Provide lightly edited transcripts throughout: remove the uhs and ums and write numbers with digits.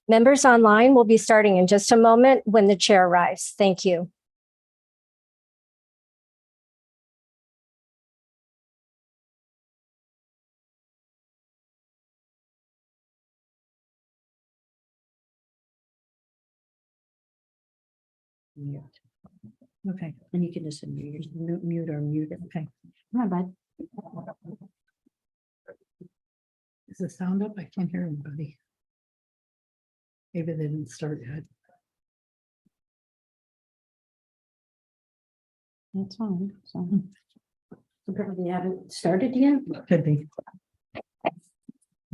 Members online will be starting in just a moment when the chair arrives. Thank you. Mute. Okay, and you can just mute or mute it. Okay. Come on, bud. Is the sound up? I can't hear anybody. Maybe they didn't start yet. That's fine. So they haven't started yet? Could be.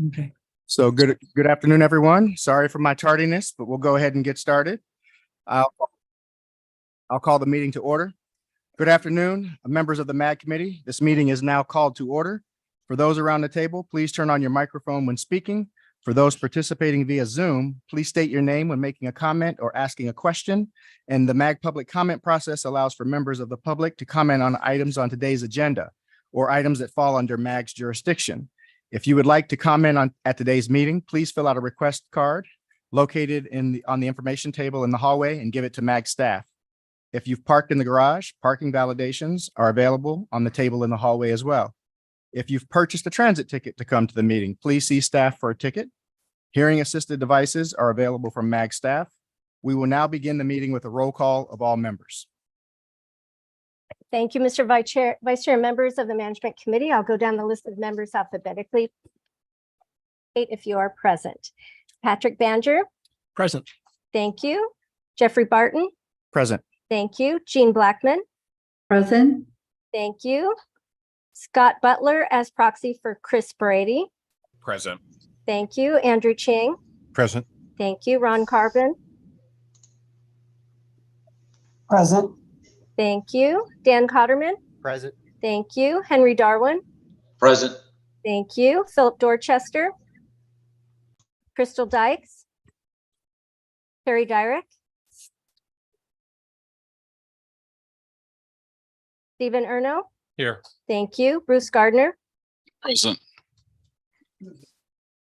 Okay. So good afternoon, everyone. Sorry for my tardiness, but we'll go ahead and get started. I'll call the meeting to order. Good afternoon, members of the MAG committee. This meeting is now called to order. For those around the table, please turn on your microphone when speaking. For those participating via Zoom, please state your name when making a comment or asking a question. And the MAG public comment process allows for members of the public to comment on items on today's agenda or items that fall under MAG's jurisdiction. If you would like to comment at today's meeting, please fill out a request card located on the information table in the hallway and give it to MAG staff. If you've parked in the garage, parking validations are available on the table in the hallway as well. If you've purchased a transit ticket to come to the meeting, please see staff for a ticket. Hearing assisted devices are available from MAG staff. We will now begin the meeting with a roll call of all members. Thank you, Mr. Vice Chair, members of the Management Committee. I'll go down the list of members alphabetically. If you are present. Patrick Banger. Present. Thank you. Jeffrey Barton. Present. Thank you. Jean Blackman. Present. Thank you. Scott Butler as proxy for Chris Brady. Present. Thank you. Andrew Ching. Present. Thank you. Ron Carbon. Present. Thank you. Dan Cotterman. Present. Thank you. Henry Darwin. Present. Thank you. Philip Dorchester. Crystal Dykes. Terry Dyrick. Stephen Erno. Here. Thank you. Bruce Gardner. Present.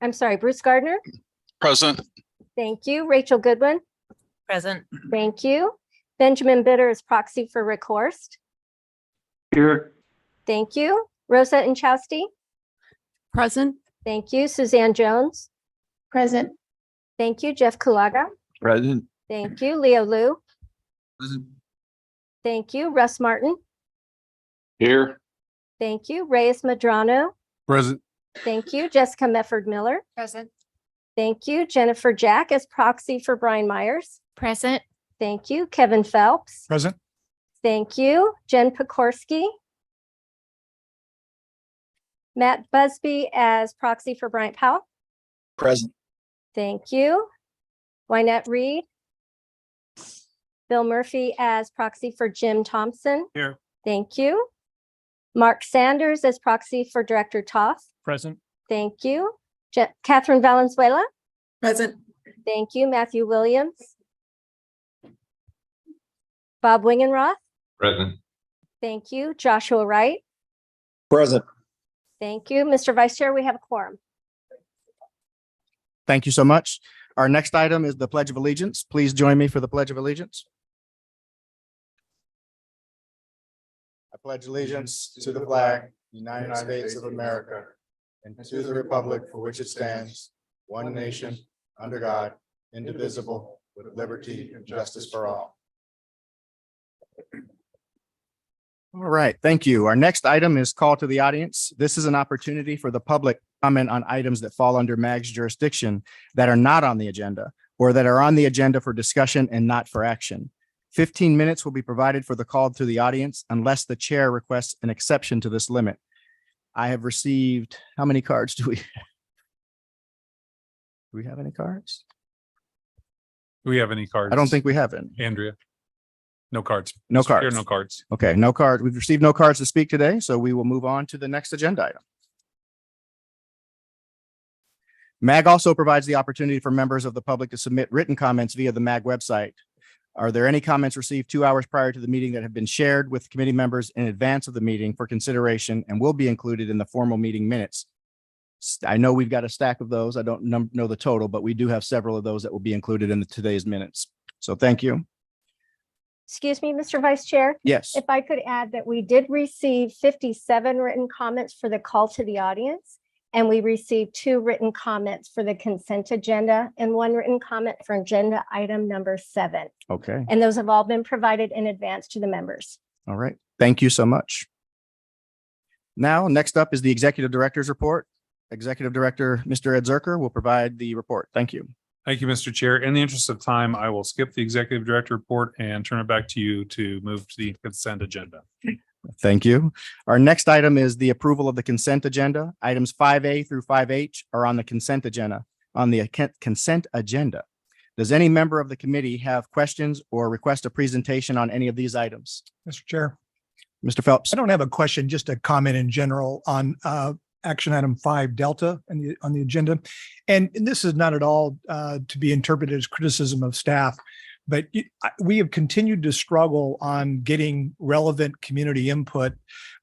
I'm sorry, Bruce Gardner. Present. Thank you. Rachel Goodwin. Present. Thank you. Benjamin Bitter is proxy for Rick Horst. Here. Thank you. Rosa Inchausti. Present. Thank you. Suzanne Jones. Present. Thank you. Jeff Kulaga. Present. Thank you. Leo Liu. Present. Thank you. Russ Martin. Here. Thank you. Reyes Madrano. Present. Thank you. Jessica Mefford Miller. Present. Thank you. Jennifer Jack as proxy for Brian Myers. Present. Thank you. Kevin Phelps. Present. Thank you. Jen Pekorski. Matt Busby as proxy for Bryant Powell. Present. Thank you. Wynette Reed. Bill Murphy as proxy for Jim Thompson. Here. Thank you. Mark Sanders as proxy for Director Toth. Present. Thank you. Catherine Valenzuela. Present. Thank you. Matthew Williams. Bob Wingenroth. Present. Thank you. Joshua Wright. Present. Thank you. Mr. Vice Chair, we have a quorum. Thank you so much. Our next item is the Pledge of Allegiance. Please join me for the Pledge of Allegiance. I pledge allegiance to the flag, United States of America, and to the republic for which it stands, one nation, under God, indivisible, with liberty and justice for all. All right, thank you. Our next item is call to the audience. This is an opportunity for the public to comment on items that fall under MAG's jurisdiction that are not on the agenda or that are on the agenda for discussion and not for action. 15 minutes will be provided for the call to the audience unless the chair requests an exception to this limit. I have received, how many cards do we have? Do we have any cards? Do we have any cards? I don't think we have any. Andrea. No cards. No Mr. Chair, cards. No cards. Okay, no card. We've received no cards to speak today, so we will move on to the next agenda item. MAG also provides the opportunity for members of the public to submit written comments via the MAG website. Are there any comments received 2 hours prior to the meeting that have been shared with committee members in advance of the meeting for consideration and will be included in the formal meeting minutes? I know we've got a stack of those. I don't know the total, but we do have several of those that will be included in today's minutes. So thank you. Excuse me, Mr. Vice Chair, Yes. if I could add that we did receive 57 written comments for the call to the audience, and we received 2 written comments for the consent agenda and 1 written comment for agenda item number 7. Okay. And those have all been provided in advance to the members. All right. Thank you so much. Now, next up is the Executive Director's report. Executive Director, Mr. Ed Zerker, will provide the report. Thank you. Thank you, Mr. Chair. In the interest of time, I will skip the executive director report and turn it back to you to move to the consent agenda. Thank you. Our next item is the approval of the consent agenda. Items 5A through 5H are on the consent agenda. Consent agenda. Does any member of the committee have questions or request a presentation on any of these items? Mr. Chair, Mr. Phelps? I don't have a question, just a comment in general on action item 5 Delta on the agenda. And this is not at all to be interpreted as criticism of staff, but we have continued to struggle on getting relevant community input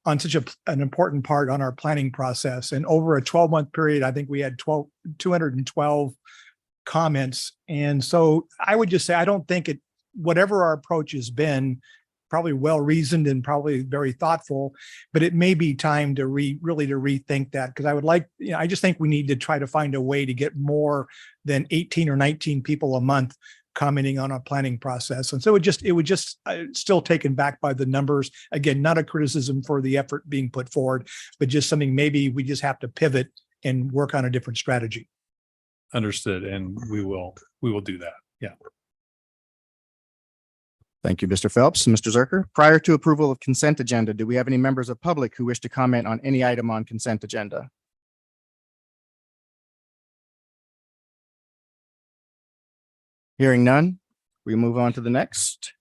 on such an important part on our planning process. And over a 12-month period, I think we had 212 comments. And so I would just say, I don't think whatever our approach has been, probably well-reasoned and probably very thoughtful, but it may be time to really to rethink that, because I would like, I just think we need to try to find a way to get more than 18 or 19 people a month commenting on a planning process. And so it would just still taken back by the numbers. Again, not a criticism for the effort being put forward, but just something maybe we just have to pivot and work on a different strategy. Understood. And we will do that. Yeah. Thank you, Mr. Phelps. Mr. Zerker, prior to approval of consent agenda, do we have any members of public who wish to comment on any item on consent agenda? Hearing none, we move on to the next.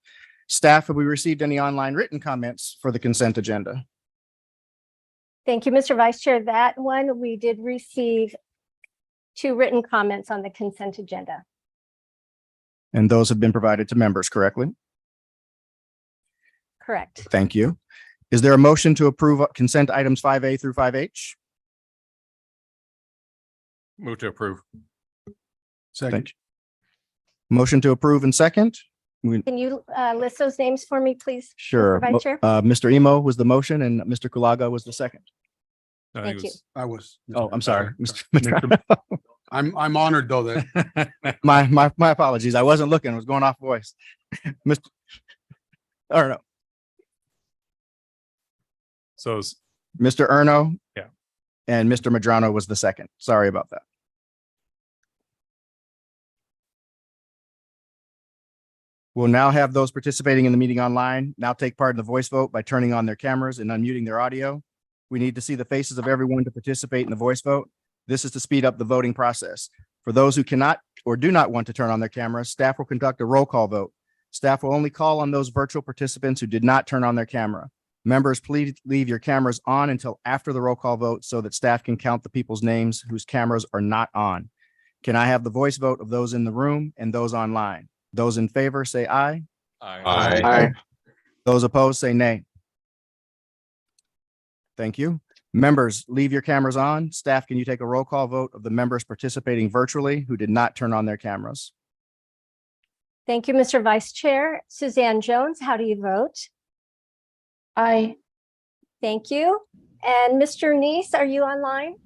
Staff, have we received any online written comments for the consent agenda? Thank you, Mr. Vice Chair. That one, we did receive 2 written comments on the consent agenda. And those have been provided to members correctly? Correct. Thank you. Is there a motion to approve consent items 5A through 5H? Move to approve. Thank you. Motion to approve and second? Can you list those names for me, please? Sure. Mr. Vice Chair? Mr. Emo was the motion and Mr. Kulaga was the second. I think Thank you. I was. Oh, I'm sorry. Mr. I'm honored though that My apologies. I wasn't looking. I was going off voice. Mr. Or no, So Mr. Erno. Yeah. And Mr. Madrano was the second. Sorry about that. We'll now have those participating in the meeting online now take part in the voice vote by turning on their cameras and unmuting their audio. We need to see the faces of everyone to participate in the voice vote. This is to speed up the voting process. For those who cannot or do not want to turn on their cameras, staff will conduct a roll call vote. Staff will only call on those virtual participants who did not turn on their camera. Members, please leave your cameras on until after the roll call vote so that staff can count the people's names whose cameras are not on. Can I have the voice vote of those in the room and those online? Those in favor say aye. Aye. Those opposed say nay. Thank you. Members, leave your cameras on. Staff, can you take a roll call vote of the members participating virtually who did not turn on their cameras? Thank you, Mr. Vice Chair. Suzanne Jones, how do you vote? Aye. Thank you. And Mr. Neese, are you online?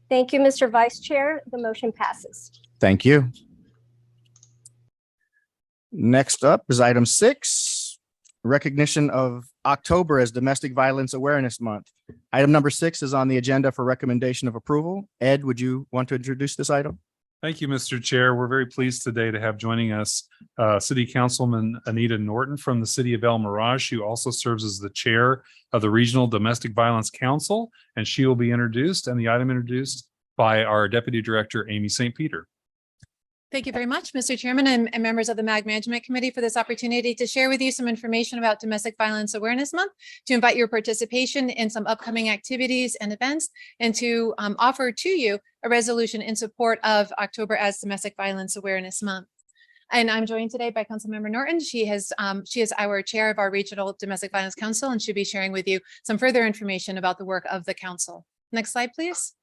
Thank you, Mr. Vice Chair. The motion passes. Thank you. Next up is item 6, recognition of October as Domestic Violence Awareness Month. Item number 6 is on the agenda for recommendation of approval. Ed, would you want to introduce this item? thank you, Mr. Chair. We're very pleased today to have joining us City Councilman Anita Norton from the city of El Mirage, who also serves as the chair of the Regional Domestic Violence Council, and she will be introduced and the item introduced by our Deputy Director, Amy St. Peter. Thank you very much, Mr. Chairman and members of the MAG Management Committee for this opportunity to share with you some information about Domestic Violence Awareness Month, to invite your participation in some upcoming activities and events, and to offer to you a resolution in support of October as Domestic Violence Awareness Month. And I'm joined today by Councilmember Norton. She is our chair of our Regional Domestic Violence Council, and she'll be sharing with you some further information about the work of the council. Next slide, please.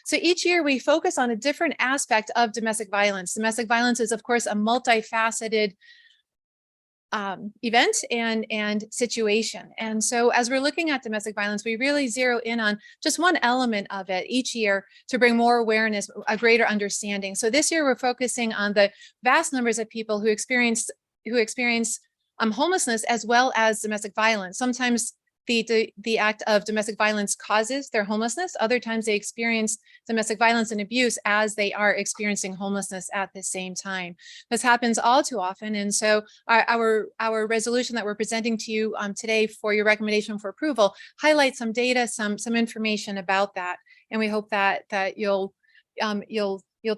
So each year we focus on a different aspect of domestic violence. Domestic violence is, of course, a multifaceted event and situation. And so as we're looking at domestic violence, we really zero in on just one element of it each year to bring more awareness, a greater understanding. So this year we're focusing on the vast numbers of people who experience homelessness as well as domestic violence. Sometimes the act of domestic violence causes their homelessness. Other times they experience domestic violence and abuse as they are experiencing homelessness at the same time. This happens all too often. And so our resolution that we're presenting to you today for your recommendation for approval highlights some data, some information about that. And we hope that you'll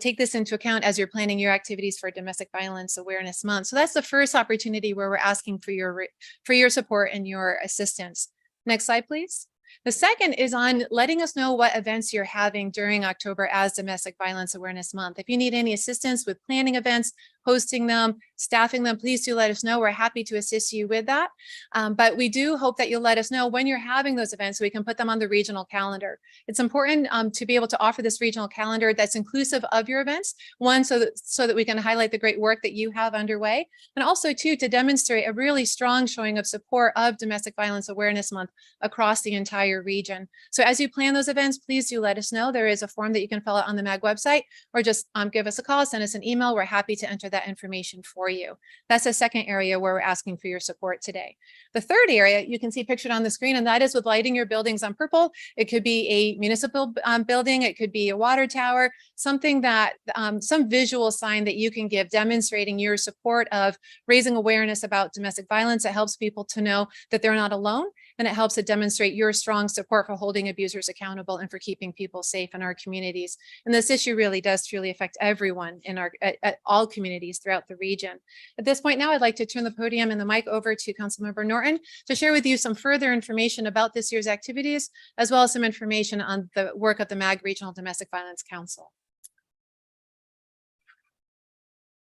take this into account as you're planning your activities for Domestic Violence Awareness Month. So that's the first opportunity where we're asking for your support and your assistance. Next slide, please. The second is on letting us know what events you're having during October as Domestic Violence Awareness Month. If you need any assistance with planning events, hosting them, staffing them, please do let us know. We're happy to assist you with that. But we do hope that you'll let us know when you're having those events so we can put them on the regional calendar. It's important to be able to offer this regional calendar that's inclusive of your events. One, so that we can highlight the great work that you have underway. And also two, to demonstrate a really strong showing of support of Domestic Violence Awareness Month across the entire region. So as you plan those events, please do let us know. There is a form that you can fill out on the MAG website, or just give us a call, send us an email. We're happy to enter that information for you. That's the second area where we're asking for your support today. The third area you can see pictured on the screen, and that is with lighting your buildings on purple. It could be a municipal building, it could be a water tower, something that some visual sign that you can give demonstrating your support of raising awareness about domestic violence. It helps people to know that they're not alone, and it helps to demonstrate your strong support for holding abusers accountable and for keeping people safe in our communities. And this issue really does truly affect everyone in at all communities throughout the region. At this point now, I'd like to turn the podium and the mic over to Councilmember Norton to share with you some further information about this year's activities, as well as some information on the work of the MAG Regional Domestic Violence Council.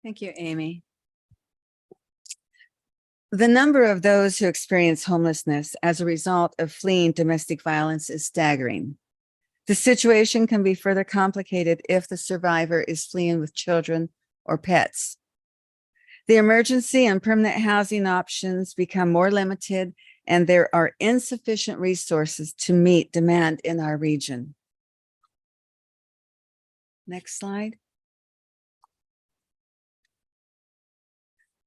Thank you, Amy. The number of those who experience homelessness as a result of fleeing domestic violence is staggering. The situation can be further complicated if the survivor is fleeing with children or pets. The emergency and permanent housing options become more limited, and there are insufficient resources to meet demand in our region. Next slide.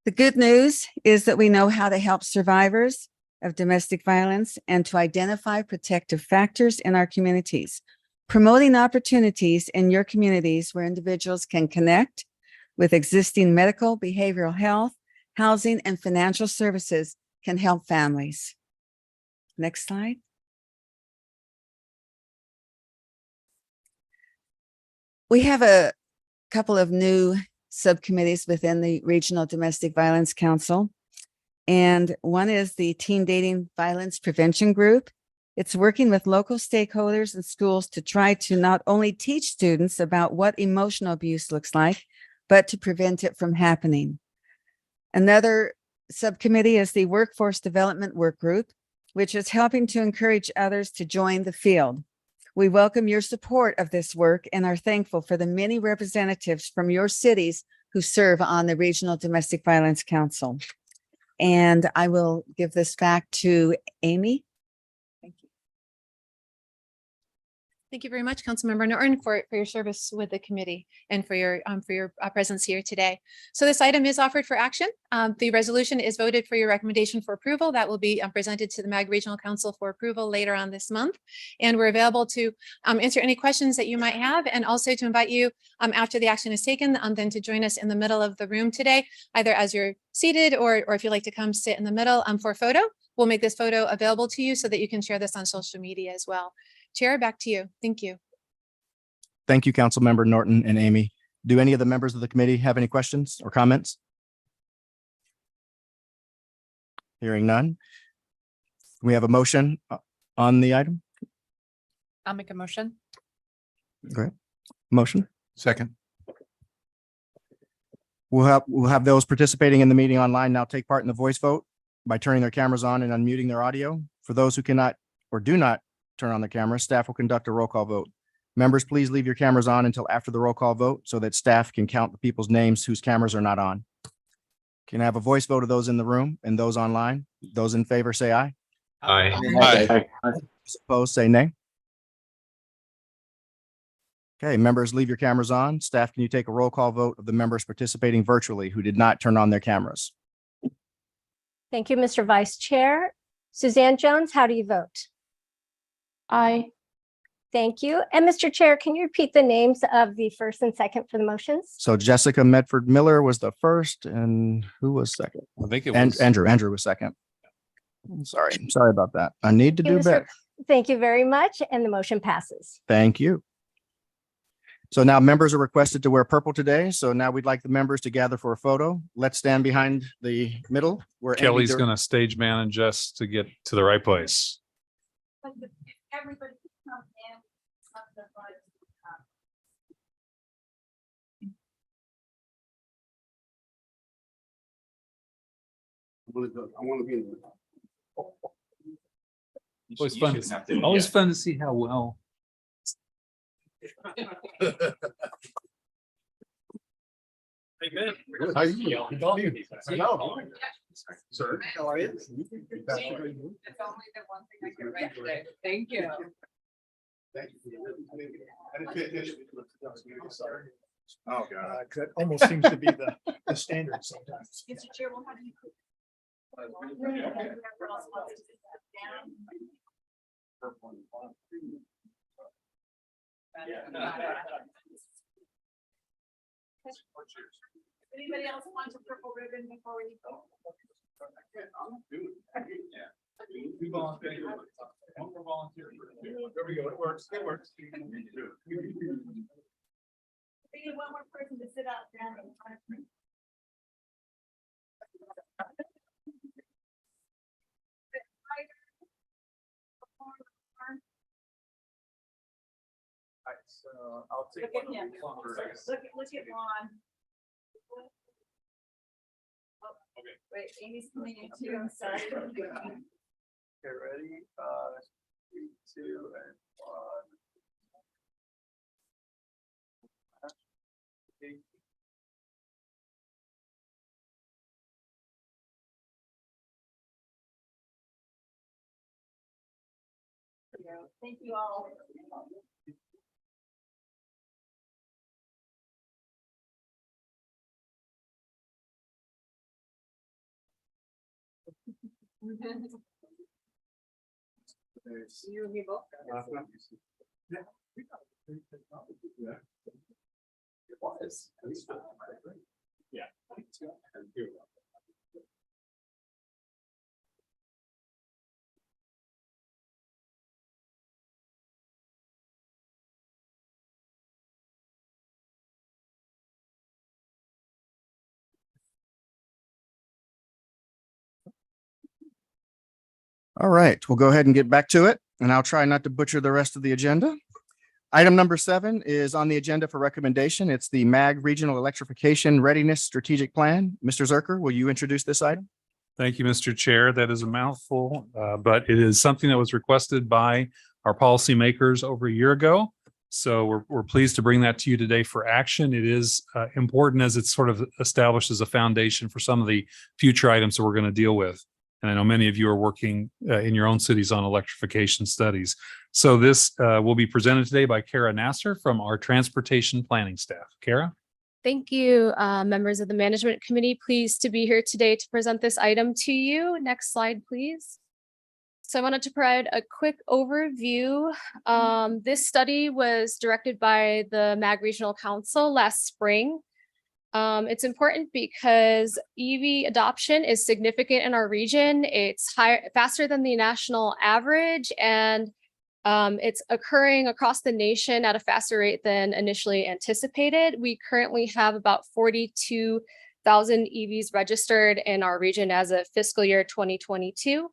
The good news is that we know how to help survivors of domestic violence and to identify protective factors in our communities. Promoting opportunities in your communities where individuals can connect with existing medical, behavioral health, housing, and financial services can help families. Next slide. We have a couple of new subcommittees within the Regional Domestic Violence Council. And one is the Teen Dating Violence Prevention Group. It's working with local stakeholders and schools to try to not only teach students about what emotional abuse looks like, but to prevent it from happening. Another subcommittee is the Workforce Development Work Group, which is helping to encourage others to join the field. We welcome your support of this work and are thankful for the many representatives from your cities who serve on the Regional Domestic Violence Council. And I will give this back to Amy. Thank you. Thank you very much, Councilmember Norton, for your service with the committee and for your presence here today. So this item is offered for action. The resolution is voted for your recommendation for approval. That will be presented to the MAG Regional Council for approval later on this month. And we're available to answer any questions that you might have, and also to invite you after the action is taken, then to join us in the middle of the room today, either as you're seated or if you'd like to come sit in the middle for a photo. We'll make this photo available to you so that you can share this on social media as well. Chair, back to you. Thank you. Thank you, Councilmember Norton and Amy. Do any of the members of the committee have any questions or comments? Hearing none. We have a motion on the item. I'll make a motion. Great. Motion. Second. We'll have those participating in the meeting online now take part in the voice vote by turning their cameras on and unmuting their audio. For those who cannot or do not turn on their cameras, staff will conduct a roll call vote. Members, please leave your cameras on until after the roll call vote so that staff can count the people's names whose cameras are not on. Can I have a voice vote of those in the room and those online? Those in favor say aye. Aye. Opposed, say nay. Okay, members, leave your cameras on. Staff, can you take a roll call vote of the members participating virtually who did not turn on their cameras? Thank you, Mr. Vice Chair. Suzanne Jones, how do you vote? Aye. Thank you. And Mr. Chair, can you repeat the names of the first and second for the motions? So Jessica Medford Miller was the first, and who was second? I think it And was. Andrew was second. I'm sorry about that. I need to Thank you, do better. Thank you very much, and the motion passes. Thank you. So now members are requested to wear purple today. So now we'd like the members to gather for a photo. Let's stand behind the middle where Andy Kelly's Dur- going to stage manage us to get to the right place. Everybody come in. I want to be in Always fun to see how well. How are you? Sir, how are you? It's only the one thing I get right today. Thank you. Oh, God. That almost seems to be the standard sometimes. Mr. Chair, we'll have you. Anybody else want a purple ribbon before we go? There we go. It works. It works. We need one more person to sit out down in front of me. I'll take Look at him. Look at Juan. Wait, Amy's coming in too, I'm sorry. Okay, ready? 3, 2, and 1. Thank you all. You and me both. It was. Yeah. All right, we'll go ahead and get back to it, and I'll try not to butcher the rest of the agenda. Item number 7 is on the agenda for recommendation. It's the MAG Regional Electrification Readiness Strategic Plan. Mr. Zerker, will you introduce this item? Thank you, Mr. Chair. That is a mouthful, but it is something that was requested by our policymakers over a year ago. So we're pleased to bring that to you today for action. It is important as it sort of establishes a foundation for some of the future items that we're going to deal with. And I know many of you are working in your own cities on electrification studies. So this will be presented today by Kara Nasser from our transportation planning staff. Kara? Thank you, members of the management committee. Pleased to be here today to present this item to you. Next slide, please. So I wanted to provide a quick overview. This study was directed by the MAG Regional Council last spring. It's important because EV adoption is significant in our region. It's faster than the national average, and it's occurring across the nation at a faster rate than initially anticipated. We currently have about 42,000 EVs registered in our region as of fiscal year 2022.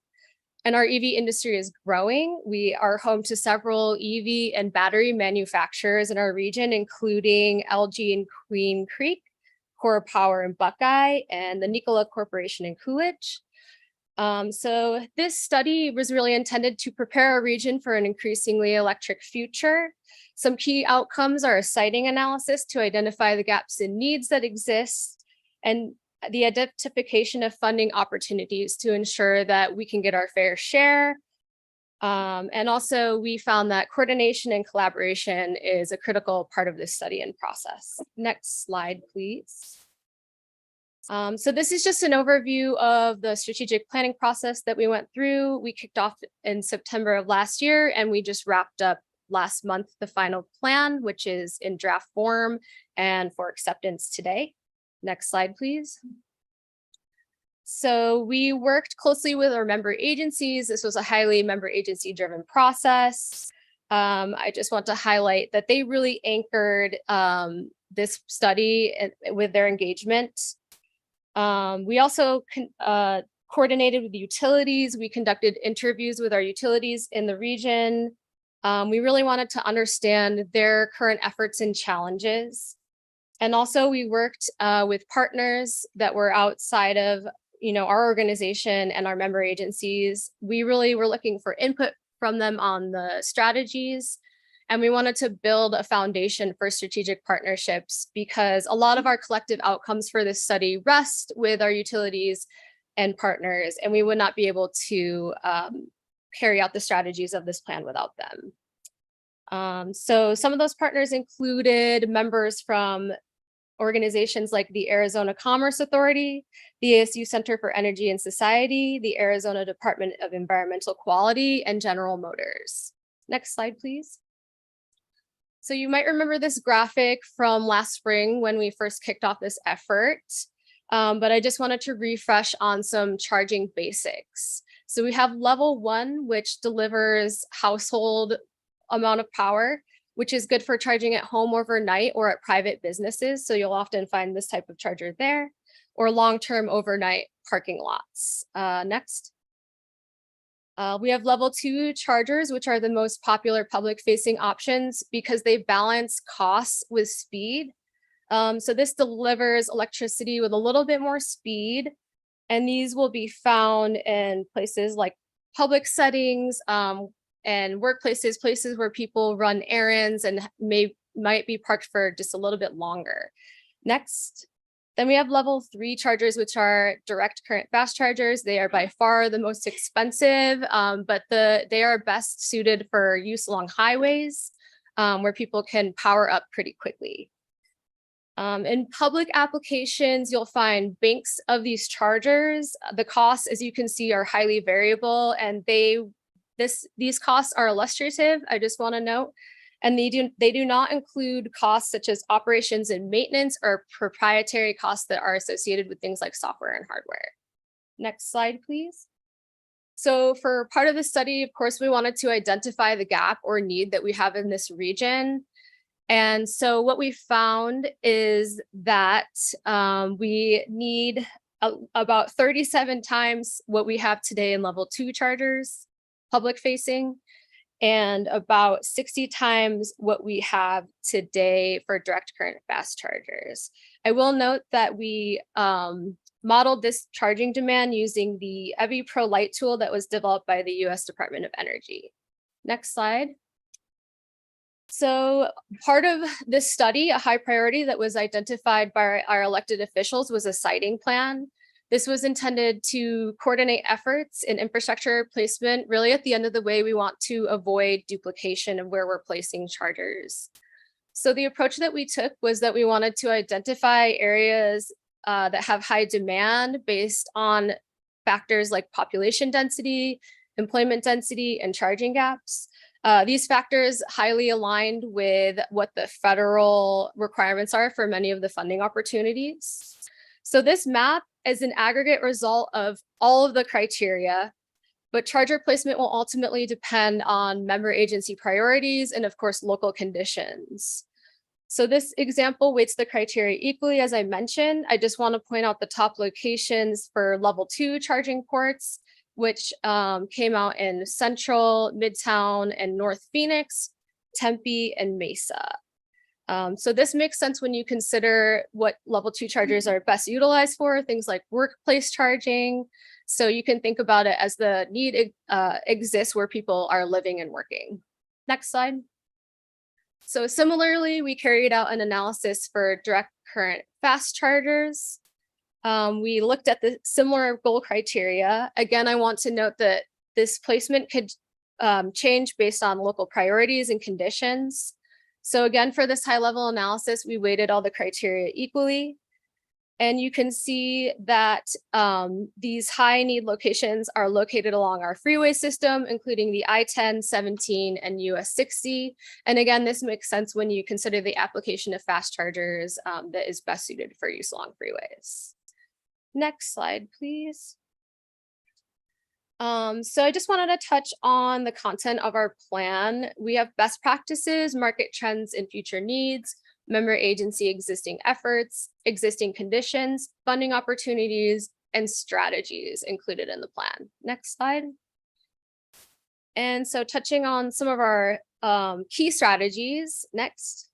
And our EV industry is growing. We are home to several EV and battery manufacturers in our region, including LG and Queen Creek, Core Power in Buckeye, and the Nikola Corporation in Coolidge. So this study was really intended to prepare our region for an increasingly electric future. Some key outcomes are a siting analysis to identify the gaps in needs that exist, and the identification of funding opportunities to ensure that we can get our fair share. And also we found that coordination and collaboration is a critical part of this study and process. Next slide, please. So this is just an overview of the strategic planning process that we went through. We kicked off in September of last year, and we just wrapped up last month the final plan, which is in draft form and for acceptance today. Next slide, please. So we worked closely with our member agencies. This was a highly member agency driven process. I just want to highlight that they really anchored this study with their engagement. We also coordinated with utilities. We conducted interviews with our utilities in the region. We really wanted to understand their current efforts and challenges. And also we worked with partners that were outside of our organization and our member agencies. We really were looking for input from them on the strategies. And we wanted to build a foundation for strategic partnerships because a lot of our collective outcomes for this study rest with our utilities and partners, and we would not be able to carry out the strategies of this plan without them. So some of those partners included members from organizations like the Arizona Commerce Authority, the ASU Center for Energy and Society, the Arizona Department of Environmental Quality, and General Motors. Next slide, please. So you might remember this graphic from last spring when we first kicked off this effort, but I just wanted to refresh on some charging basics. So we have level 1, which delivers household amount of power, which is good for charging at home overnight or at private businesses. So you'll often find this type of charger there, or long-term overnight parking lots. Next. We have level 2 chargers, which are the most popular public-facing options because they balance costs with speed. So this delivers electricity with a little bit more speed, and these will be found in places like public settings and workplaces, places where people run errands and might be parked for just a little bit longer. Next. Then we have level 3 chargers, which are direct current fast chargers. They are by far the most expensive, but they are best suited for use along highways where people can power up pretty quickly. In public applications, you'll find banks of these chargers. The costs, as you can see, are highly variable, and these costs are illustrative, I just want to note, and they do not include costs such as operations and maintenance or proprietary costs that are associated with things like software and hardware. Next slide, please. So for part of the study, of course, we wanted to identify the gap or need that we have in this region. And so what we found is that we need about 37 times what we have today in level 2 chargers, public facing, and about 60 times what we have today for direct current fast chargers. I will note that we modeled this charging demand using the OVERVIE Pro Lite tool that was developed by the US Department of Energy. Next slide. So part of this study, a high priority that was identified by our elected officials, was a siting plan. This was intended to coordinate efforts in infrastructure placement. Really, at the end of the way, we want to avoid duplication of where we're placing chargers. So the approach that we took was that we wanted to identify areas that have high demand based on factors like population density, employment density, and charging gaps. These factors highly aligned with what the federal requirements are for many of the funding opportunities. So this map is an aggregate result of all of the criteria, but charger placement will ultimately depend on member agency priorities and, of course, local conditions. So this example weights the criteria equally, as I mentioned. I just want to point out the top locations for level 2 charging ports, which came out in Central, Midtown, and North Phoenix, Tempe, and Mesa. So this makes sense when you consider what level 2 chargers are best utilized for, things like workplace charging. So you can think about it as the need exists where people are living and working. Next slide. So similarly, we carried out an analysis for direct current fast chargers. We looked at the similar goal criteria. Again, I want to note that this placement could change based on local priorities and conditions. So again, for this high level analysis, we weighted all the criteria equally. And you can see that these high need locations are located along our freeway system, including the I-10, 17, and US 60. And again, this makes sense when you consider the application of fast chargers that is best suited for use along freeways. Next slide, please. So I just wanted to touch on the content of our plan. We have best practices, market trends, and future needs, member agency existing efforts, existing conditions, funding opportunities, and strategies included in the plan. Next slide. And so touching on some of our key strategies, next.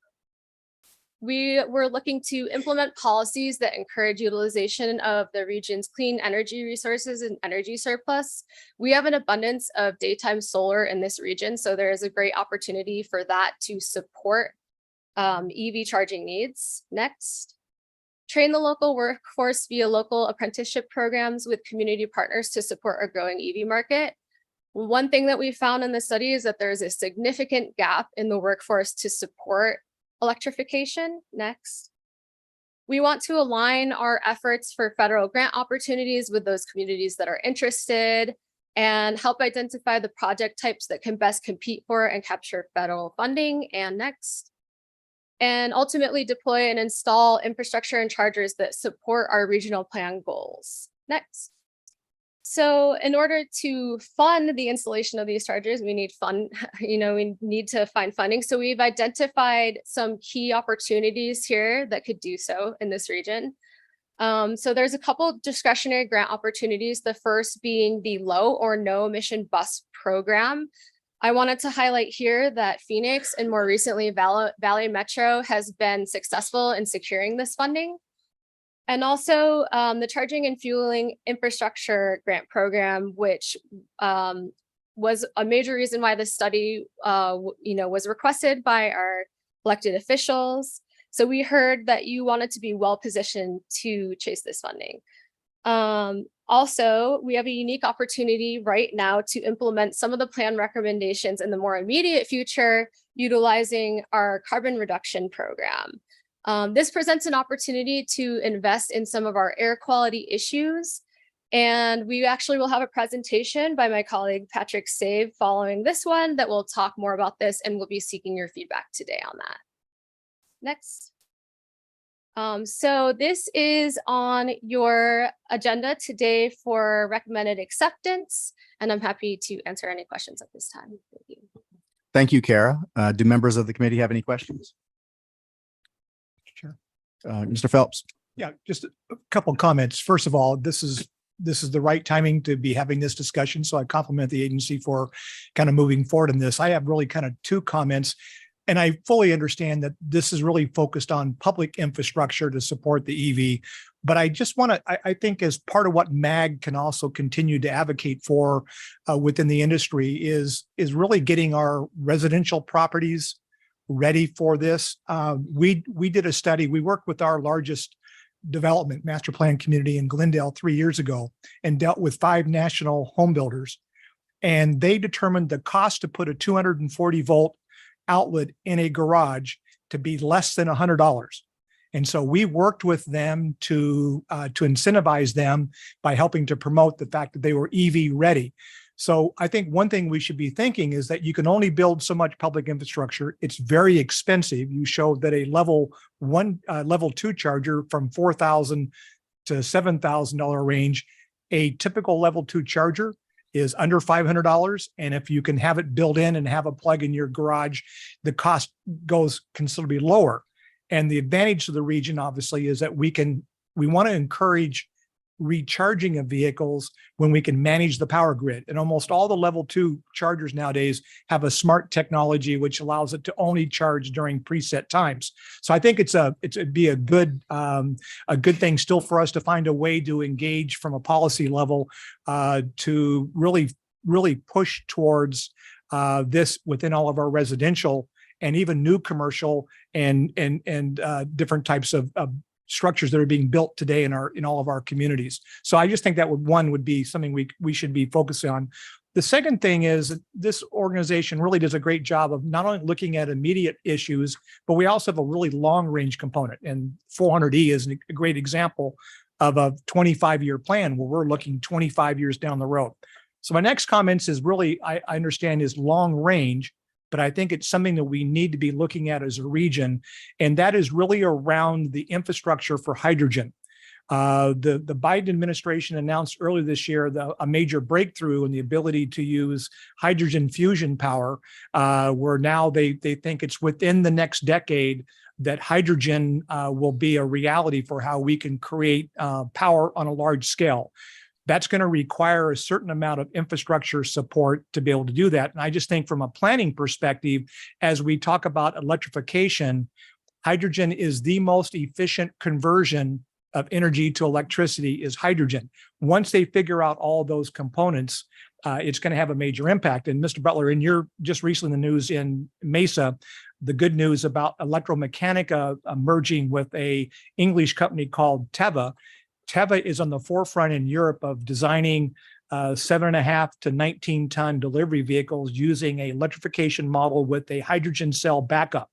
We were looking to implement policies that encourage utilization of the region's clean energy resources and energy surplus. We have an abundance of daytime solar in this region, so there is a great opportunity for that to support EV charging needs. Next. Train the local workforce via local apprenticeship programs with community partners to support a growing EV market. One thing that we found in the study is that there's a significant gap in the workforce to support electrification. Next. We want to align our efforts for federal grant opportunities with those communities that are interested and help identify the project types that can best compete for and capture federal funding. And next. And ultimately deploy and install infrastructure and chargers that support our regional plan goals. Next. So in order to fund the installation of these chargers, we need we need to find funding. So we've identified some key opportunities here that could do so in this region. So there's a couple discretionary grant opportunities, the first being the low or no emission bus program. I wanted to highlight here that Phoenix and more recently Valley Metro has been successful in securing this funding. And also the charging and fueling infrastructure grant program, which was a major reason why this study was requested by our elected officials. So we heard that you wanted to be well positioned to chase this funding. Also, we have a unique opportunity right now to implement some of the plan recommendations in the more immediate future, utilizing our carbon reduction program. This presents an opportunity to invest in some of our air quality issues. And we actually will have a presentation by my colleague, Patrick Save, following this one that will talk more about this, and we'll be seeking your feedback today on that. Next. So this is on your agenda today for recommended acceptance, and I'm happy to answer any questions at this time. Thank you. Thank you, Kara. Do members of the committee have any questions? Sure. Mr. Phelps. Yeah, just a couple of comments. First of all, this is the right timing to be having this discussion. So I compliment the agency for kind of moving forward in this. I have really kind of two comments. And I fully understand that this is really focused on public infrastructure to support the EV. But I just want to, I think as part of what MAG can also continue to advocate for within the industry is really getting our residential properties ready for this. We did a study, we worked with our largest development master plan community in Glendale 3 years ago and dealt with 5 national home builders. And they determined the cost to put a 240 volt outlet in a garage to be less than $100. And so we worked with them to incentivize them by helping to promote the fact that they were EV ready. So I think one thing we should be thinking is that you can only build so much public infrastructure. It's very expensive. You showed that a level 2 charger from $4,000 to $7,000 range, a typical level 2 charger is under $500. And if you can have it built in and have a plug in your garage, the cost goes considerably lower. And the advantage to the region, obviously, is that we want to encourage recharging of vehicles when we can manage the power grid. And almost all the level 2 chargers nowadays have a smart technology which allows it to only charge during preset times. So I think it'd be a good thing still for us to find a way to engage from a policy level to really push towards this within all of our residential and even new commercial and different types of structures that are being built today in all of our communities. So I just think that would be something we should be focusing on. The second thing is that this organization really does a great job of not only looking at immediate issues, but we also have a really long range component. And 400E is a great example of a 25-year plan where we're looking 25 years down the road. So my next comments is really, I understand is long range, but I think it's something that we need to be looking at as a region. And that is really around the infrastructure for hydrogen. The Biden administration announced earlier this year a major breakthrough in the ability to use hydrogen fusion power, where now they think it's within the next decade that hydrogen will be a reality for how we can create power on a large scale. That's going to require a certain amount of infrastructure support to be able to do that. And I just think from a planning perspective, as we talk about electrification, hydrogen is the most efficient conversion of energy to electricity is hydrogen. Once they figure out all those components, it's going to have a major impact. And Mr. Butler, in your just recently in the news in Mesa, the good news about Electromechanica merging with a English company called Teva. Teva is on the forefront in Europe of designing 7.5 to 19 ton delivery vehicles using a electrification model with a hydrogen cell backup.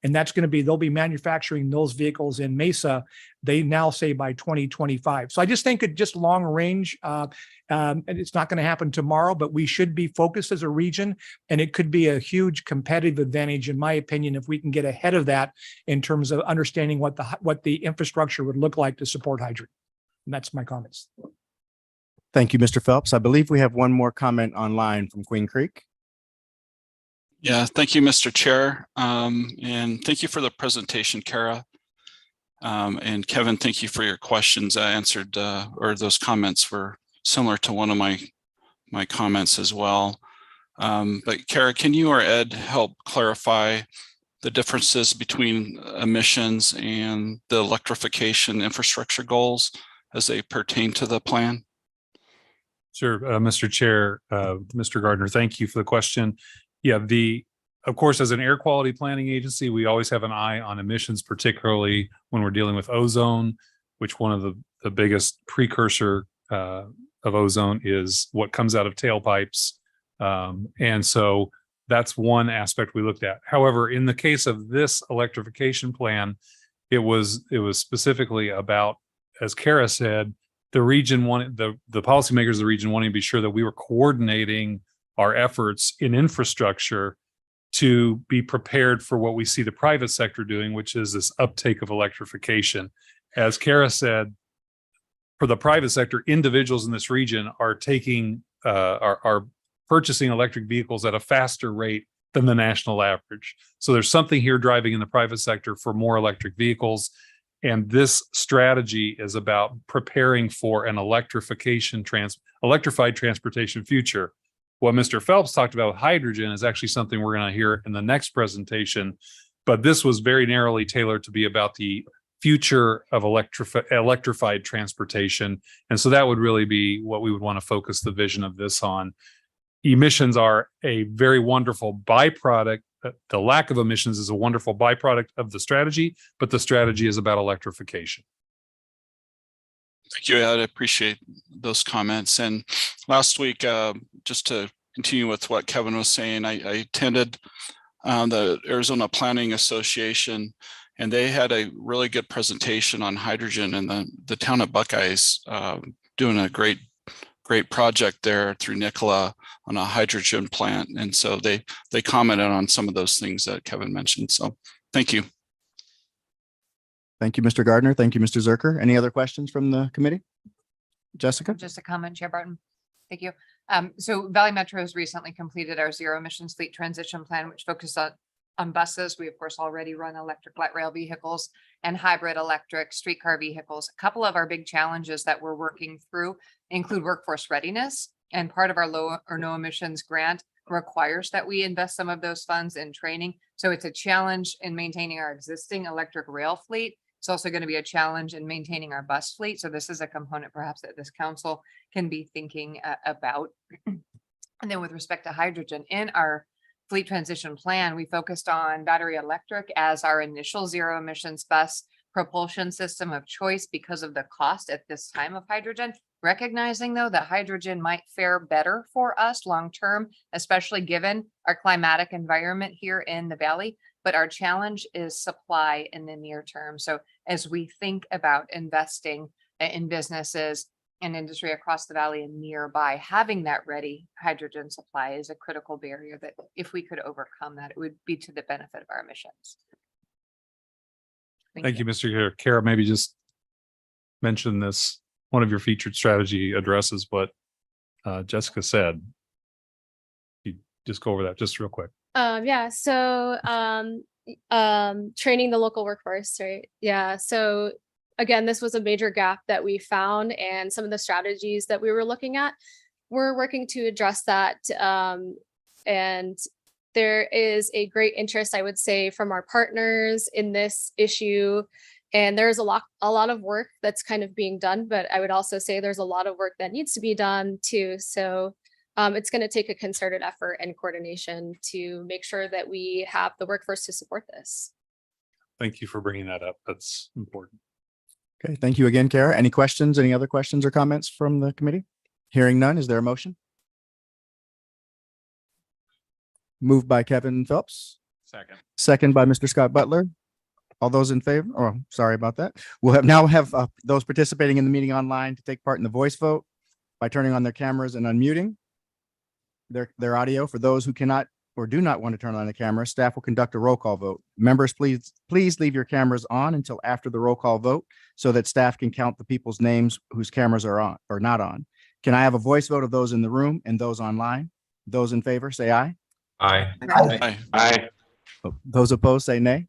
And that's going to be, they'll be manufacturing those vehicles in Mesa, they now say by 2025. So I just think it just long range, and it's not going to happen tomorrow, but we should be focused as a region. And it could be a huge competitive advantage, in my opinion, if we can get ahead of that in terms of understanding what the infrastructure would look like to support hydrogen. And that's my comments. Thank you, Mr. Phelps. I believe we have one more comment online from Queen Creek. Yeah, thank you, Mr. Chair. And thank you for the presentation, Kara. And Kevin, thank you for your questions. I answered, or those comments were similar to one of my comments as well. But Kara, can you or Ed help clarify the differences between emissions and the electrification infrastructure goals as they pertain to the plan? Sure, Mr. Chair, Mr. Gardner, thank you for the question. Yeah, of course, as an air quality planning agency, we always have an eye on emissions, particularly when we're dealing with ozone, which one of the biggest precursor of ozone is what comes out of tailpipes. And so that's one aspect we looked at. However, in the case of this electrification plan, it was specifically about, as Kara said, the region wanted, the policymakers of the region wanting to be sure that we were coordinating our efforts in infrastructure to be prepared for what we see the private sector doing, which is this uptake of electrification. As Kara said, for the private sector, individuals in this region are purchasing electric vehicles at a faster rate than the national average. So there's something here driving in the private sector for more electric vehicles. And this strategy is about preparing for an electrified transportation future. What Mr. Phelps talked about with hydrogen is actually something we're going to hear in the next presentation, but this was very narrowly tailored to be about the future of electrified transportation. And so that would really be what we would want to focus the vision of this on. Emissions are a very wonderful byproduct. The lack of emissions is a wonderful byproduct of the strategy, but the strategy is about electrification. Thank you, Ed. I appreciate those comments. And last week, just to continue with what Kevin was saying, I attended the Arizona Planning Association, and they had a really good presentation on hydrogen, and the town of Buckeyes doing a great project there through Nikola on a hydrogen plant. And so they commented on some of those things that Kevin mentioned. So thank you. Thank you, Mr. Gardner. Thank you, Mr. Zerker. Any other questions from the committee? Jessica? Just a comment, Chair Barton. Thank you. So Valley Metro has recently completed our zero emissions fleet transition plan, which On buses, we of course already run electric light rail vehicles and hybrid electric streetcar vehicles. A couple of our big challenges that we're working through include workforce readiness, and part of our low or no emissions grant requires that we invest some of those funds in training. So it's a challenge in maintaining our existing electric rail fleet. It's also going to be a challenge in maintaining our bus fleet. So this is a component perhaps that this council can be thinking about. And then with respect to hydrogen, in our fleet transition plan, we focused on battery electric as our initial zero emissions bus propulsion system of choice because of the cost at this time of hydrogen. Recognizing though that hydrogen might fare better for us long term, especially given our climatic environment here in the valley. But our challenge is supply in the near term. So as we think about investing in businesses and industry across the valley and nearby, having that ready hydrogen supply is a critical barrier that if we could overcome that, it would be to the benefit of our emissions. Thank you, Mr. Chair. Kara, maybe just mention this. One of your featured strategy addresses what Jessica said. You just go over that just real quick. Yeah, so training the local workforce, right? Yeah, so again, this was a major gap that we found, and some of the strategies that we were looking at, we're working to address that. And there is a great interest, I would say, from our partners in this issue. And there's a lot of work that's kind of being done, but I would also say there's a lot of work that needs to be done too. So it's going to take a concerted effort and coordination to make sure that we have the workforce to support this. Thank you for bringing that up. That's important. Okay, thank you again, Kara. Any questions, any other questions or comments from the committee? Hearing none, is there a motion? Moved by Kevin Phelps, second by Mr. Scott Butler. All those in favor? Oh, sorry about that. We'll now have those participating in the meeting online to take part in the voice vote by turning on their cameras and unmuting their audio. For those who cannot or do not want to turn on the camera, staff will conduct a roll call vote. Members, please leave your cameras on until after the roll call vote so that staff can count the people's names whose cameras are on or not on. Can I have a voice vote of those in the room and those online? Those in favor, say aye. Aye. Aye. Those opposed, say nay.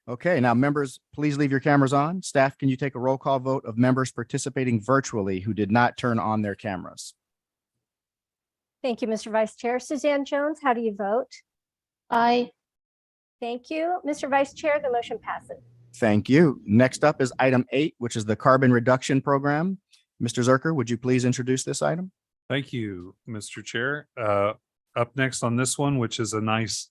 Okay, now members, please leave your cameras on. Staff, can you take a roll call vote of members participating virtually who did not turn on their cameras? Thank you, Mr. Vice Chair. Suzanne Jones, how do you vote? Aye. Thank you. Mr. Vice Chair, the motion passes. Thank you. Next up is item 8, which is the carbon reduction program. Mr. Zerker, would you please introduce this item? Thank you, Mr. Chair. Up next on this one, which is a nice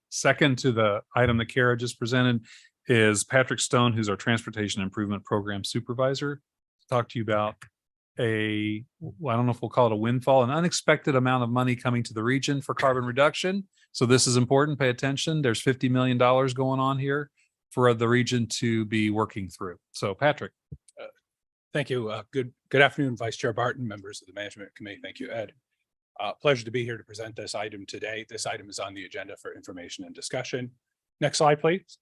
second to the item that Kara just presented, is Patrick Stone, who's our Transportation Improvement Program Supervisor, to talk to you about I don't know if we'll call it a windfall, an unexpected amount of money coming to the region for carbon reduction. So this is important. Pay attention. There's $50 million going on here for the region to be working through. So Patrick. Thank you. Good afternoon, Vice Chair Barton, members of the Management Committee. Thank you, Ed. Pleasure to be here to present this item today. This item is on the agenda for information and discussion. Next slide, please.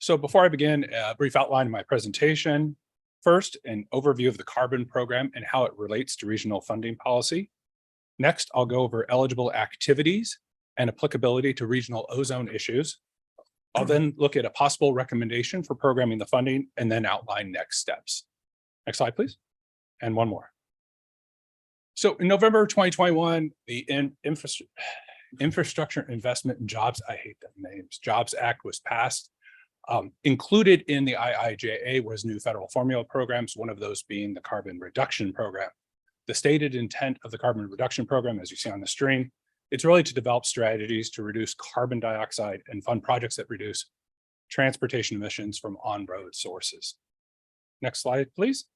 So before I begin, a brief outline of my presentation. First, an overview of the carbon program and how it relates to regional funding policy. Next, I'll go over eligible activities and applicability to regional ozone issues. I'll then look at a possible recommendation for programming the funding and then outline next steps. Next slide, please. And one more. So in November 2021, the Infrastructure Investment and Jobs, I hate them names, Jobs Act was passed. Included in the IIJA was new federal formula programs, one of those being the carbon reduction program. The stated intent of the carbon reduction program, as you see on the screen, it's really to develop strategies to reduce carbon dioxide and fund projects that reduce transportation emissions from on-road sources. Next slide, please.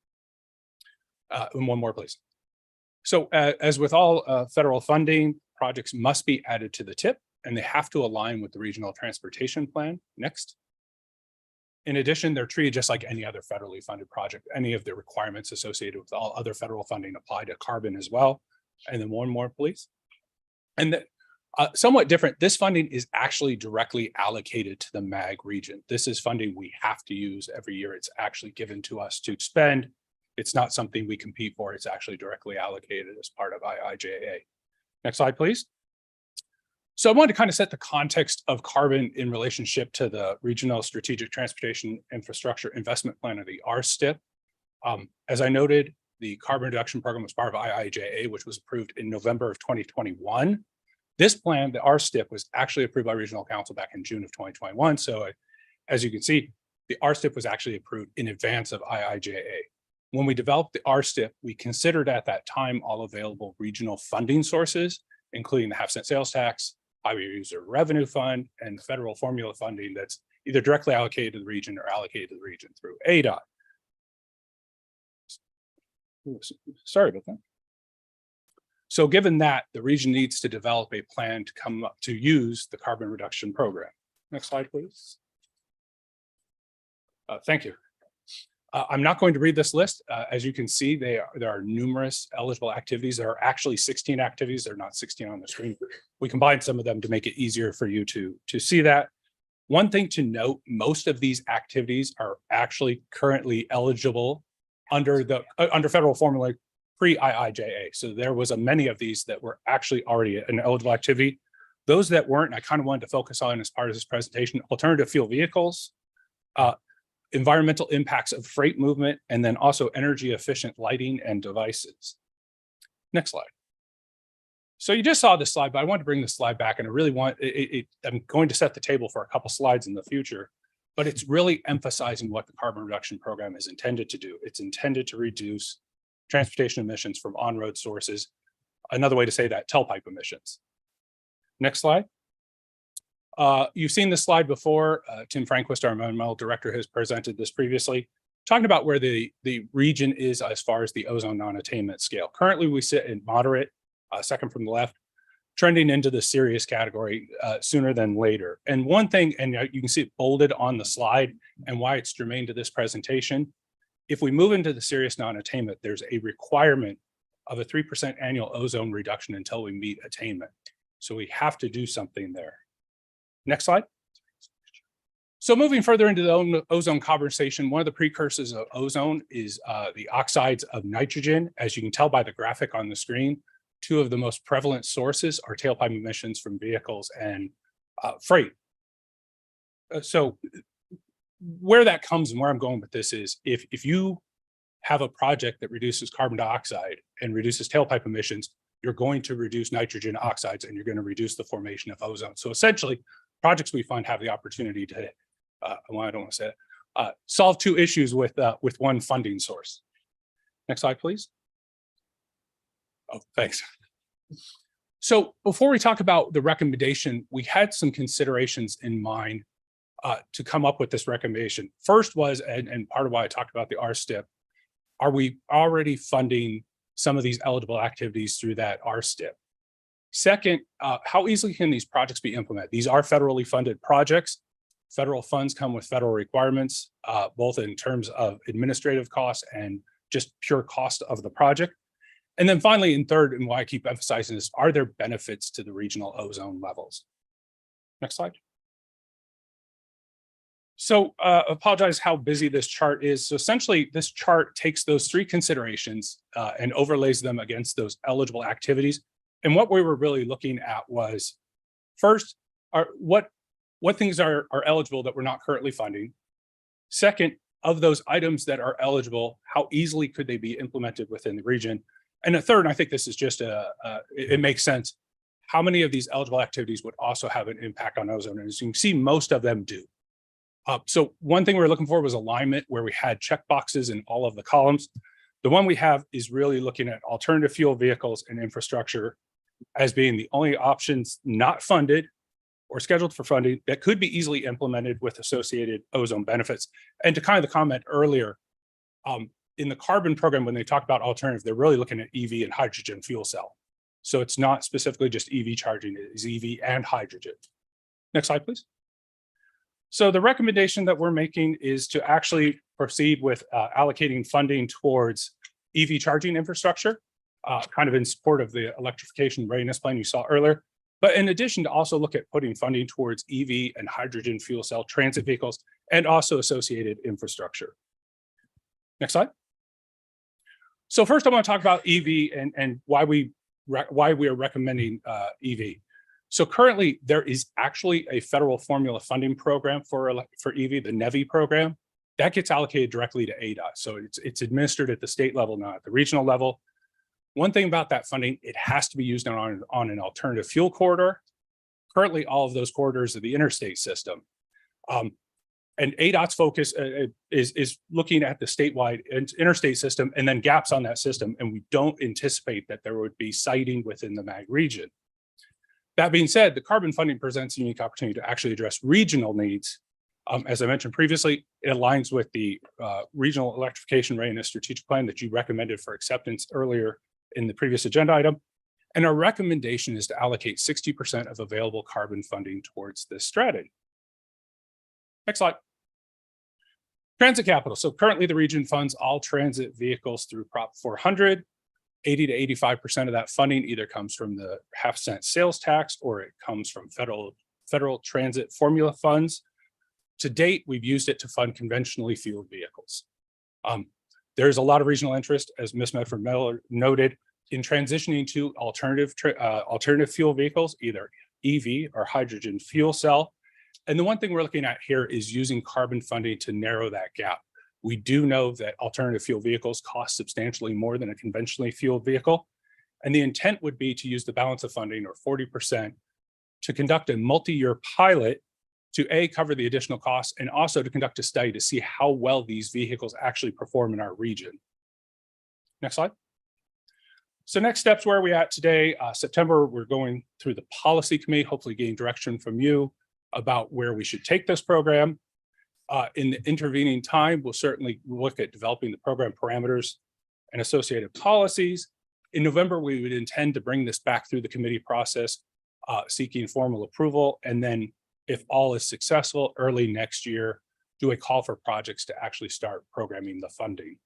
And one more, please. So as with all federal funding, projects must be added to the TIP and they have to align with the regional transportation plan. Next. In addition, they're treated just like any other federally funded project. Any of the requirements associated with all other federal funding apply to carbon as well. And then one more, please. And somewhat different, this funding is actually directly allocated to the MAG region. This is funding we have to use every year. It's actually given to us to spend. It's not something we compete for. It's actually directly allocated as part of IIJA. Next slide, please. So I wanted to kind of set the context of carbon in relationship to the Regional Strategic Transportation Infrastructure Investment Plan, or the RSTIP. As I noted, the carbon reduction program was part of IIJA, which was approved in November of 2021. This plan, the RSTIP, was actually approved by Regional Council back in June of 2021. So as you can see, the RSTIP was actually approved in advance of IIJA. When we developed the RSTIP, we considered at that time all available regional funding sources, including the half-cent sales tax, highway user revenue fund, and federal formula funding that's either directly allocated to the region or allocated to the region through ADOT. Sorry about that. So given that, the region needs to develop a plan to come up to use the carbon reduction program. Next slide, please. Thank you. I'm not going to read this list. As you can see, there are numerous eligible activities. There are actually 16 activities. They're not 16 on the screen. We combined some of them to make it easier for you to see that. One thing to note, most of these activities are actually currently eligible under federal formula pre-IIJA. So there was many of these that were actually already an eligible activity. Those that weren't, and I kind of wanted to focus on as part of this presentation, alternative fuel vehicles, environmental impacts of freight movement, and then also energy efficient lighting and devices. Next slide. So you just saw this slide, but I want to bring this slide back, and I really want I'm going to set the table for a couple slides in the future, but it's really emphasizing what the carbon reduction program is intended to do. It's intended to reduce transportation emissions from on-road sources. Another way to say that, tailpipe emissions. Next slide. You've seen this slide before. Tim Franquist, our environmental director, has presented this previously, talking about where the region is as far as the ozone non-attainment scale. Currently, we sit in moderate, second from the left, trending into the serious category sooner than later. And one thing, and you can see it bolded on the slide and why it's germane to this presentation. If we move into the serious non-attainment, there's a requirement of a 3% annual ozone reduction until we meet attainment. So we have to do something there. Next slide. So moving further into the ozone conversation, one of the precursors of ozone is the oxides of nitrogen. As you can tell by the graphic on the screen, two of the most prevalent sources are tailpipe emissions from vehicles and freight. So where that comes and where I'm going with this is if you have a project that reduces carbon dioxide and reduces tailpipe emissions, you're going to reduce nitrogen oxides and you're going to reduce the formation of ozone. So essentially, projects we fund have the opportunity to, well, I don't want to say it, solve two issues with one funding source. Next slide, please. Oh, thanks. So before we talk about the recommendation, we had some considerations in mind to come up with this recommendation. First was, and part of why I talked about the RSTIP, are we already funding some of these eligible activities through that RSTIP? Second, how easily can these projects be implemented? These are federally funded projects. Federal funds come with federal requirements, both in terms of administrative costs and just pure cost of the project. And then finally, and third, and why I keep emphasizing this, are there benefits to the regional ozone levels? Next slide. So apologize how busy this chart is. So essentially, this chart takes those three considerations and overlays them against those eligible activities. And what we were really looking at was, first, what things are eligible that we're not currently funding? Second, of those items that are eligible, how easily could they be implemented within the region? And a third, and I think this is just it makes sense, how many of these eligible activities would also have an impact on ozone? And as you can see, most of them do. So one thing we were looking for was alignment, where we had check boxes in all of the columns. The one we have is really looking at alternative fuel vehicles and infrastructure as being the only options not funded or scheduled for funding that could be easily implemented with associated ozone benefits. And to kind of the comment earlier, in the carbon program, when they talk about alternatives, they're really looking at EV and hydrogen fuel cell. So it's not specifically just EV charging, it is EV and hydrogen. Next slide, please. So the recommendation that we're making is to actually proceed with allocating funding towards EV charging infrastructure, kind of in support of the electrification readiness plan you saw earlier. But in addition, to also look at putting funding towards EV and hydrogen fuel cell transit vehicles and also associated infrastructure. Next slide. So first, I want to talk about EV and why we are recommending EV. So currently, there is actually a federal formula funding program for EV, the NEVI program. That gets allocated directly to ADOT. So it's administered at the state level, not at the regional level. One thing about that funding, it has to be used on an alternative fuel corridor. Currently, all of those corridors are the interstate system. And ADOT's focus is looking at the statewide interstate system and then gaps on that system. And we don't anticipate that there would be siting within the MAG region. That being said, the carbon funding presents a unique opportunity to actually address regional needs. As I mentioned previously, it aligns with the regional electrification readiness strategic plan that you recommended for acceptance earlier in the previous agenda item. And our recommendation is to allocate 60% of available carbon funding towards this strategy. Next slide. Transit capital. So currently the region funds all transit vehicles through Prop 400. 80 to 85% of that funding either comes from the half-cent sales tax or it comes from federal transit formula funds. To date, we've used it to fund conventionally fueled vehicles. There's a lot of regional interest, as Ms. Medford-Miller noted, in transitioning to alternative fuel vehicles, either EV or hydrogen fuel cell. And the one thing we're looking at here is using carbon funding to narrow that gap. We do know that alternative fuel vehicles cost substantially more than a conventionally fueled vehicle. And the intent would be to use the balance of funding, or 40%, to conduct a multi-year pilot to cover the additional costs and also to conduct a study to see how well these vehicles actually perform in our region. Next slide. So next steps, where are we at today? September, we're going through the policy committee, hopefully getting direction from you about where we should take this program. In the intervening time, we'll certainly look at developing the program parameters and associated policies. In November, we would intend to bring this back through the committee process, seeking formal approval. And then if all is successful, early next year, do a call for projects to actually start programming the funding.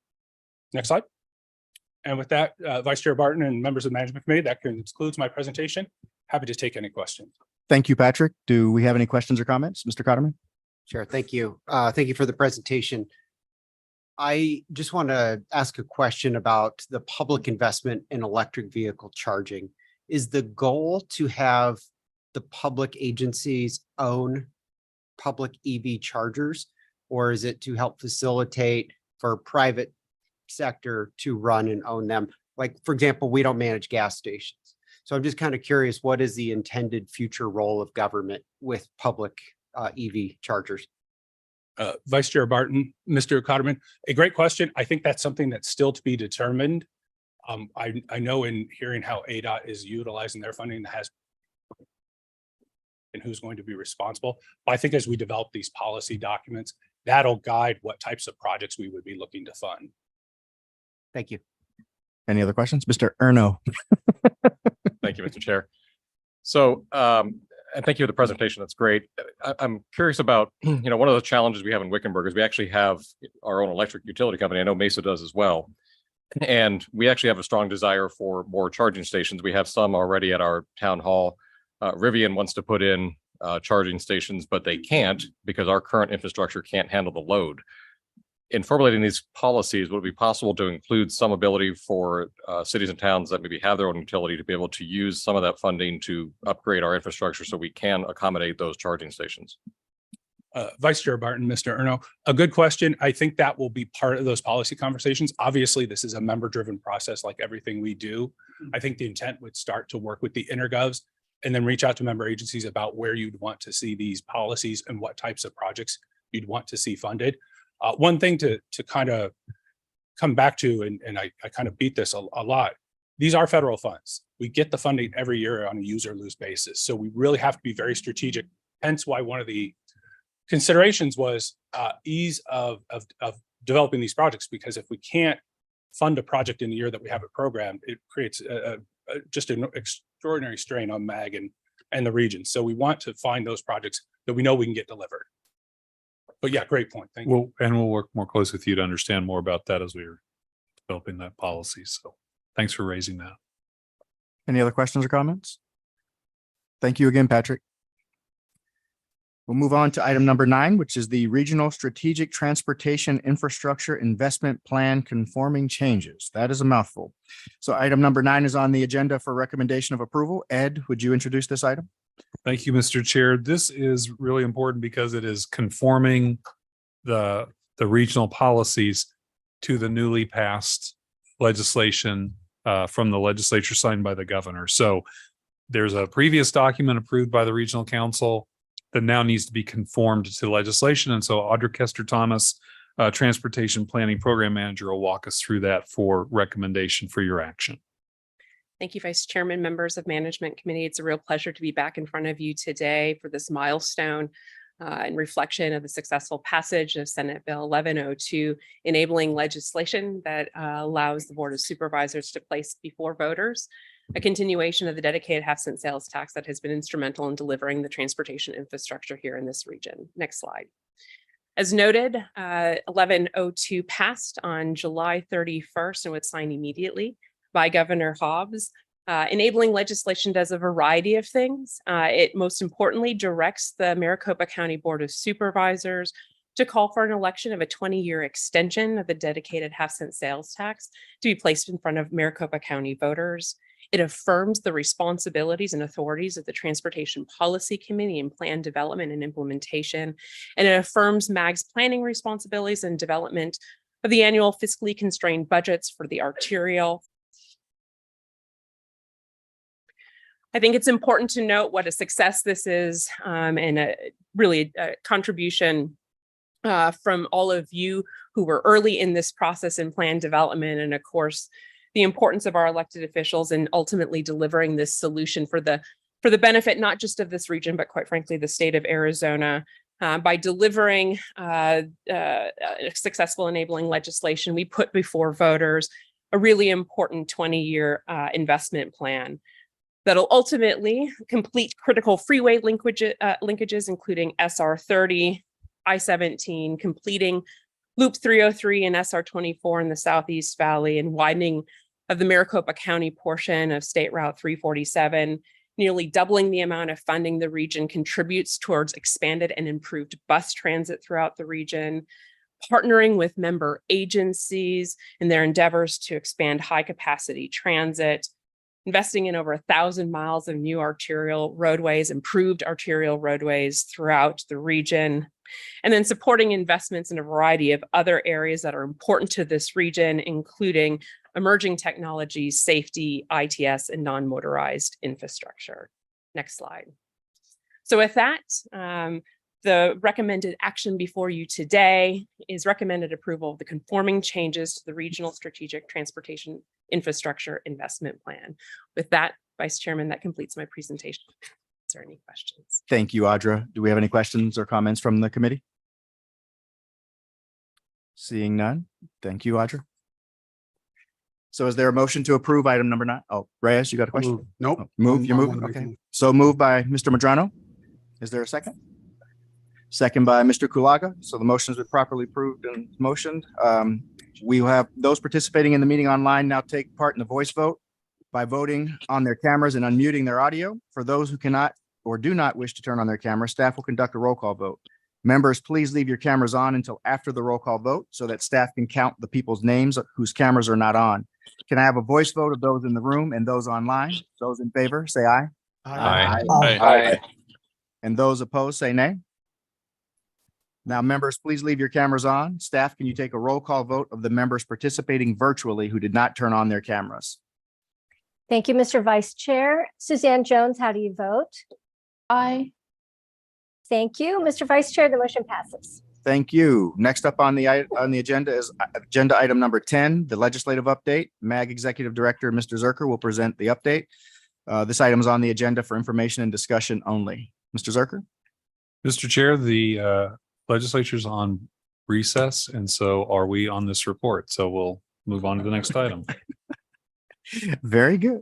Next slide. And with that, Vice Chair Barton and members of the Management Committee, that concludes my presentation. Happy to take any questions. Thank you, Patrick. Do we have any questions or comments? Mr. Cotterman? Sure. Thank you. Thank you for the presentation. I just want to ask a question about the public investment in electric vehicle charging. Is the goal to have the public agencies own public EV chargers, or is it to help facilitate for private sector to run and own them? Like, for example, we don't manage gas stations. So I'm just kind of curious, what is the intended future role of government with public EV chargers? Vice Chair Barton, Mr. Cotterman, a great question. I think that's something that's still to be determined. I know in hearing how ADOT is utilizing their funding that has and who's going to be responsible. But I think as we develop these policy documents, that'll guide what types of projects we would be looking to fund. Thank you. Any other questions? Mr. Erno? Thank you, Mr. Chair. So, and thank you for the presentation. That's great. I'm curious about, one of the challenges we have in Wickenburg is we actually have our own electric utility company. I know Mesa does as well. And we actually have a strong desire for more charging stations. We have some already at our town hall. Rivian wants to put in charging stations, but they can't because our current infrastructure can't handle the load. In formulating these policies, would it be possible to include some ability for cities and towns that maybe have their own utility to be able to use some of that funding to upgrade our infrastructure so we can accommodate those charging stations? Vice Chair Barton, Mr. Erno, a good question. I think that will be part of those policy conversations. Obviously, this is a member-driven process like everything we do. I think the intent would start to work with the intergovs and then reach out to member agencies about where you'd want to see these policies and what types of projects you'd want to see funded. One thing to kind of come back to, and I kind of beat this a lot, these are federal funds. We get the funding every year on a use or lose basis. So we really have to be very strategic. Hence why one of the considerations was ease of developing these projects, because if we can't fund a project in the year that we have it programmed, it creates just an extraordinary strain on MAG and the region. So we want to find those projects that we know we can get delivered. But yeah, great point. Thank you. And we'll work more closely with you to understand more about that as we're developing that policy. So thanks for raising that. Any other questions or comments? Thank you again, Patrick. We'll move on to item number 9, which is the Regional Strategic Transportation Infrastructure Investment Plan Conforming Changes. That is a mouthful. So item number 9 is on the agenda for recommendation of approval. Ed, would you introduce this item? Thank you, Mr. Chair. This is really important because it is conforming the regional policies to the newly passed legislation from the legislature signed by the governor. So there's a previous document approved by the regional council that now needs to be conformed to legislation. And so Audra Kester Thomas, Transportation Planning Program Manager, will walk us through that for recommendation for your action. Thank you, Vice Chairman, members of Management Committee. It's a real pleasure to be back in front of you today for this milestone in reflection of the successful passage of Senate Bill 1102, enabling legislation that allows the Board of Supervisors to place before voters a continuation of the dedicated half-cent sales tax that has been instrumental in delivering the transportation infrastructure here in this region. Next slide. As noted, 1102 passed on July 31st and was signed immediately by Governor Hobbs. Enabling legislation does a variety of things. It most importantly directs the Maricopa County Board of Supervisors to call for an election of a 20-year extension of the dedicated half-cent sales tax to be placed in front of Maricopa County voters. It affirms the responsibilities and authorities of the Transportation Policy Committee in plan development and implementation. And it affirms MAG's planning responsibilities and development of the annual fiscally constrained budgets for the arterial. I think it's important to note what a success this is and really a contribution from all of you who were early in this process in plan development, and of course, the importance of our elected officials in ultimately delivering this solution for the benefit not just of this region, but quite frankly, the state of Arizona. By delivering successful enabling legislation, we put before voters a really important 20-year investment plan that'll ultimately complete critical freeway linkages, including SR 30, I-17, completing Loop 303 and SR 24 in the Southeast Valley, and widening of the Maricopa County portion of State Route 347, nearly doubling the amount of funding the region contributes towards expanded and improved bus transit throughout the region, partnering with member agencies in their endeavors to expand high capacity transit, investing in over 1,000 miles of new arterial roadways, improved arterial roadways throughout the region, and then supporting investments in a variety of other areas that are important to this region, including emerging technologies, safety, ITS, and non-motorized infrastructure. Next slide. So with that, the recommended action before you today is recommended approval of the conforming changes to the Regional Strategic Transportation Infrastructure Investment Plan. With that, Vice Chairman, that completes my presentation. Is there any questions? Thank you, Audra. Do we have any questions or comments from the committee? Seeing none. Thank you, Audra. So is there a motion to approve item number 9? Oh, Reyes, you got a question? Nope. Oh, move, you're moving. Okay. So moved by Mr. Madrano. Is there a second? Second by Mr. Kulaga. So the motion has been properly approved and motioned. We have those participating in the meeting online now take part in the voice vote by voting on their cameras and unmuting their audio. For those who cannot or do not wish to turn on their camera, staff will conduct a roll call vote. Members, please leave your cameras on until after the roll call vote so that staff can count the people's names whose cameras are not on. Can I have a voice vote of those in the room and those online? Those in favor, say aye. Aye. Aye. And those opposed, say nay. Now, members, please leave your cameras on. Staff, can you take a roll call vote of the members participating virtually who did not turn on their cameras? Thank you, Mr. Vice Chair. Suzanne Jones, how do you vote? Aye. Thank you. Mr. Vice Chair, the motion passes. Thank you. Next up on the agenda is agenda item number 10, the legislative update. MAG Executive Director, Mr. Zerker, will present the update. This item is on the agenda for information and discussion only. Mr. Zerker? Mr. Chair, the legislature's on recess, and so are we on this report. So we'll move on to the next item. Very good.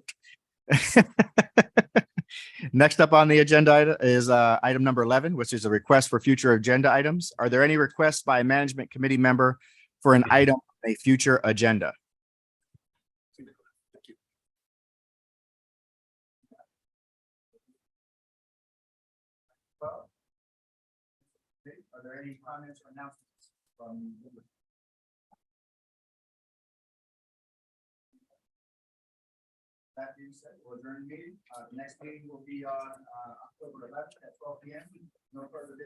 Next up on the agenda is item number 11, which is a request for future agenda items. Are there any requests by a management committee member for an item on a future agenda? Are there any comments or announcements from? that being said, we'll adjourn the meeting. The next meeting will be on October 11th at 12 p.m. No further business.